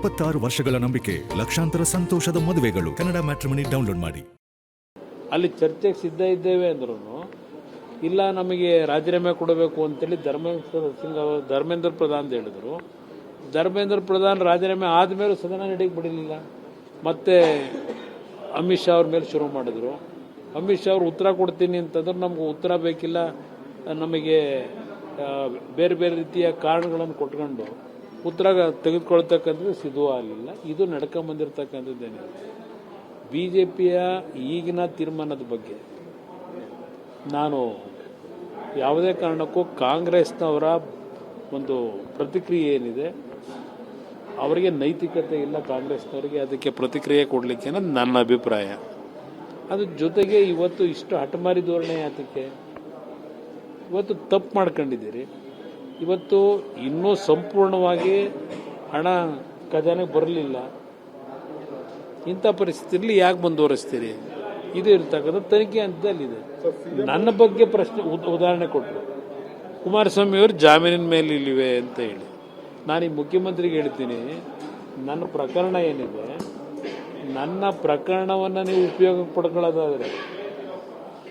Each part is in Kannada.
26 ವರ್ಷಗಳ ನಂಬಿಕೆ, ಲಕ್ಷಾಂತರ ಸಂತೋಷದ ಮದುವೆಗಳು. ಕನ್ನಡ ಮ್ಯಾಟ್ರಿಮನಿ ಡೌನ್ಲೋಡ್ ಮಾಡಿ. ಅಲ್ಲಿ ಚರ್ಚೆಗೆ ಸಿದ್ಧ ಇದ್ದೇವೆ ಅಂದ್ರೂ ಇಲ್ಲ ನಮಗೆ ರಾಜೀನಾಮೆ ಕೊಡಬೇಕು ಅಂತೇಳಿ ಧರ್ಮೇಂದ್ರ ಪ್ರಧಾನ್ ಹೇಳಿದರು. ಧರ್ಮೇಂದ್ರ ಪ್ರಧಾನ್ ರಾಜೀನಾಮೆ ಆದಮೇಲೂ ಸದನ ನಡೆಯಕ್ಕೆ ಬಿಡಲಿಲ್ಲ. ಮತ್ತೆ ಅಮಿತ್ ಶಾ ಅವ್ರ ಮೇಲೆ ಶುರು ಮಾಡಿದ್ರು. ಅಮಿತ್ ಶಾ ಅವರು ಉತ್ತರ ಕೊಡ್ತೀನಿ ಅಂತಂದ್ರೆ ನಮ್ಗೆ ಉತ್ತರ ಬೇಕಿಲ್ಲ, ನಮಗೆ ಬೇರೆ ಬೇರೆ ರೀತಿಯ ಕಾರಣಗಳನ್ನು ಕೊಟ್ಕೊಂಡು ಉತ್ತರ ತೆಗೆದುಕೊಳ್ತಕ್ಕಂಥದ್ದು ಸಿದ್ಧವಾಗಲಿಲ್ಲ. ಇದು ನಡ್ಕೊಂಬಂದಿರತಕ್ಕಂಥದ್ದೇನಿದೆ. BJPಯ ಈಗಿನ ತೀರ್ಮಾನದ ಬಗ್ಗೆ ನಾನು ಯಾವುದೇ ಕಾರಣಕ್ಕೂ ಕಾಂಗ್ರೆಸ್ನವರ ಒಂದು ಪ್ರತಿಕ್ರಿಯೆ ಏನಿದೆ ಅವರಿಗೆ ನೈತಿಕತೆ ಇಲ್ಲ, ಕಾಂಗ್ರೆಸ್ನವರಿಗೆ ಅದಕ್ಕೆ ಪ್ರತಿಕ್ರಿಯೆ ಕೊಡಲಿಕ್ಕೆ ಅನ್ನೋದು ನನ್ನ ಅಭಿಪ್ರಾಯ. ಅದ್ರ ಜೊತೆಗೆ ಇವತ್ತು ಇಷ್ಟು ಹಠಮಾರಿ ಧೋರಣೆ ಯಾತಕ್ಕೆ? ಇವತ್ತು ತಪ್ಪು ಮಾಡ್ಕೊಂಡಿದ್ದೀರಿ. ಇವತ್ತು ಇನ್ನೂ ಸಂಪೂರ್ಣವಾಗಿ ಹಣ ಖಜಾನೆಗೆ ಬರಲಿಲ್ಲ. ಇಂಥ ಪರಿಸ್ಥಿತಿಯಲ್ಲಿ ಯಾಕೆ ಮುಂದುವರಿಸ್ತೀರಿ? ಇದು ಇರ್ತಕ್ಕಂಥ ತನಿಖೆ ಹಂತದಲ್ಲಿದೆ. ನನ್ನ ಬಗ್ಗೆ ಪ್ರಶ್ನೆ ಉದಾಹರಣೆ ಕೊಟ್ಟರು. ಕುಮಾರಸ್ವಾಮಿ ಅವರು ಜಾಮೀನಿನ ಮೇಲೆ ಇಲ್ಲಿವೆ ಅಂತ ಹೇಳಿ ನಾನು ಈ ಮುಖ್ಯಮಂತ್ರಿಗೆ ಹೇಳ್ತೀನಿ, ನನ್ನ ಪ್ರಕರಣ ಏನಿದೆ, ನನ್ನ ಪ್ರಕರಣವನ್ನು ನೀವು ಉಪಯೋಗ ಪಡ್ಕೊಳ್ಳೋದಾದರೆ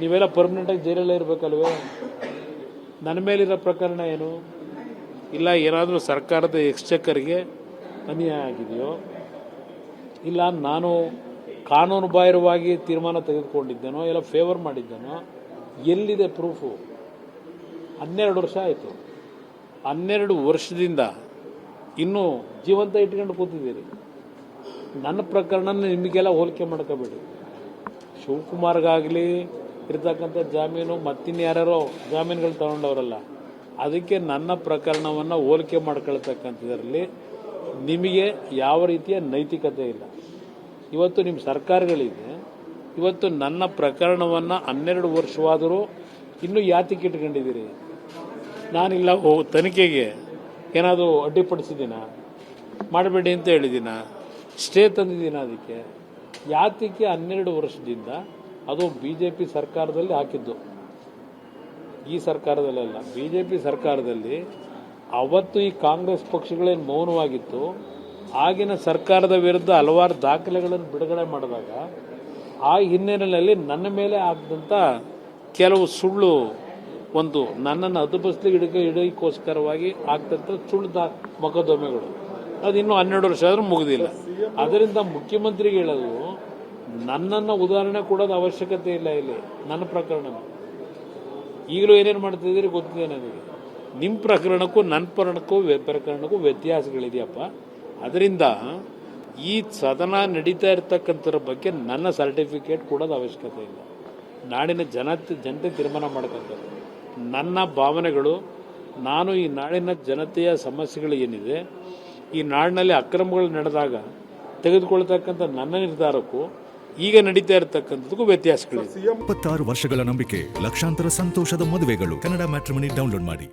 ನೀವೆಲ್ಲ ಪರ್ಮನೆಂಟಾಗಿ ಜೈಲಲ್ಲೇ ಇರಬೇಕಲ್ವೇ? ನನ್ನ ಮೇಲಿರೋ ಪ್ರಕರಣ ಏನು? ಇಲ್ಲ ಏನಾದರೂ ಸರ್ಕಾರದ ಎಕ್ಸ್ಚೆಕ್ಕರ್ಗೆ ಅನ್ಯಾಯ ಆಗಿದೆಯೋ, ಇಲ್ಲ ನಾನು ಕಾನೂನು ಬಾಹಿರವಾಗಿ ತೀರ್ಮಾನ ತೆಗೆದುಕೊಂಡಿದ್ದೇನೋ, ಇಲ್ಲ ಫೇವರ್ ಮಾಡಿದ್ದೇನೋ, ಎಲ್ಲಿದೆ ಪ್ರೂಫು? 12 ವರ್ಷ ಆಯಿತು. 12 ವರ್ಷದಿಂದ ಇನ್ನೂ ಜೀವಂತ ಇಟ್ಕೊಂಡು ಕೂತಿದ್ದೀರಿ. ನನ್ನ ಪ್ರಕರಣ ನಿಮಗೆಲ್ಲ ಹೋಲಿಕೆ ಮಾಡ್ಕೋಬೇಡಿ. ಶಿವಕುಮಾರ್ಗಾಗಲಿ ಇರ್ತಕ್ಕಂಥ ಜಾಮೀನು ಮತ್ತಿನ್ಯಾರ್ಯಾರೋ ಜಾಮೀನುಗಳು ತಗೊಂಡವರಲ್ಲ, ಅದಕ್ಕೆ ನನ್ನ ಪ್ರಕರಣವನ್ನು ಹೋಲಿಕೆ ಮಾಡ್ಕೊಳ್ತಕ್ಕಂಥದ್ರಲ್ಲಿ ನಿಮಗೆ ಯಾವ ರೀತಿಯ ನೈತಿಕತೆ ಇಲ್ಲ. ಇವತ್ತು ನಿಮ್ಮ ಸರ್ಕಾರಗಳಿದೆ, ಇವತ್ತು ನನ್ನ ಪ್ರಕರಣವನ್ನು 12 ವರ್ಷವಾದರೂ ಇನ್ನೂ ಯಾತಕ್ಕೆ ಇಟ್ಕೊಂಡಿದ್ದೀರಿ? ನಾನಿಲ್ಲ ತನಿಖೆಗೆ ಏನಾದರೂ ಅಡ್ಡಿಪಡಿಸಿದ್ದೀನ? ಮಾಡಬೇಡಿ ಅಂತ ಹೇಳಿದ್ದೀನ? ಸ್ಟೇ ತಂದಿದ್ದೀನ? ಅದಕ್ಕೆ ಯಾತಕ್ಕೆ 12 ವರ್ಷದಿಂದ? ಅದು BJP ಸರ್ಕಾರದಲ್ಲಿ ಹಾಕಿದ್ದು, ಈ ಸರ್ಕಾರದಲ್ಲೆಲ್ಲ. BJP ಸರ್ಕಾರದಲ್ಲಿ ಅವತ್ತು ಈ ಕಾಂಗ್ರೆಸ್ ಪಕ್ಷಗಳೇನು ಮೌನವಾಗಿತ್ತು, ಆಗಿನ ಸರ್ಕಾರದ ವಿರುದ್ಧ ಹಲವಾರು ದಾಖಲೆಗಳನ್ನು ಬಿಡುಗಡೆ ಮಾಡಿದಾಗ ಆ ಹಿನ್ನೆಲೆಯಲ್ಲಿ ನನ್ನ ಮೇಲೆ ಆಗದಂಥ ಕೆಲವು ಸುಳ್ಳು, ಒಂದು ನನ್ನನ್ನು ಹದ್ದುಬಸ್ಲಿಗೆ ಇಡೋಕ್ಕೋಸ್ಕರವಾಗಿ ಆಗ್ತಂಥ ಸುಳ್ಳು ಮೊಕದ್ದಮೆಗಳು, ಅದು ಇನ್ನೂ 12 ವರ್ಷ ಆದರೂ ಮುಗಿದಿಲ್ಲ. ಅದರಿಂದ ಮುಖ್ಯಮಂತ್ರಿಗೆ ಹೇಳೋದು, ನನ್ನನ್ನು ಉದಾಹರಣೆ ಕೊಡೋದು ಅವಶ್ಯಕತೆ ಇಲ್ಲ. ಇಲ್ಲಿ ನನ್ನ ಪ್ರಕರಣ ಈಗಲೂ ಏನೇನು ಮಾಡ್ತಿದ್ದೀರಿ ಗೊತ್ತಿದೆ ನನಗೆ. ನಿಮ್ಮ ಪ್ರಕರಣಕ್ಕೂ ನನ್ನ ಪ್ರಕರಣಕ್ಕೂ ವ್ಯತ್ಯಾಸಗಳಿದೆಯಪ್ಪ. ಅದರಿಂದ ಈ ಸದನ ನಡೀತಾ ಇರ್ತಕ್ಕಂಥದ್ರ ಬಗ್ಗೆ ನನ್ನ ಸರ್ಟಿಫಿಕೇಟ್ ಕೊಡೋದು ಅವಶ್ಯಕತೆ ಇಲ್ಲ. ನಾಡಿನ ಜನತೆ ತೀರ್ಮಾನ ಮಾಡ್ಕೊತಾರೆ. ನನ್ನ ಭಾವನೆಗಳು, ನಾನು ಈ ನಾಡಿನ ಜನತೆಯ ಸಮಸ್ಯೆಗಳು ಏನಿದೆ, ಈ ನಾಡಿನಲ್ಲಿ ಅಕ್ರಮಗಳು ನಡೆದಾಗ ತೆಗೆದುಕೊಳ್ತಕ್ಕಂಥ ನನ್ನ ನಿರ್ಧಾರಕ್ಕೂ ಈಗ ನಡೀತಾ ಇರತಕ್ಕಂಥದ್ದಕ್ಕೂ ವ್ಯತ್ಯಾಸಗಳಿದೆ. 26 ವರ್ಷಗಳ ನಂಬಿಕೆ, ಲಕ್ಷಾಂತರ ಸಂತೋಷದ ಮದುವೆಗಳು. ಕನ್ನಡ ಮ್ಯಾಟ್ರಿಮನಿ ಡೌನ್ಲೋಡ್ ಮಾಡಿ.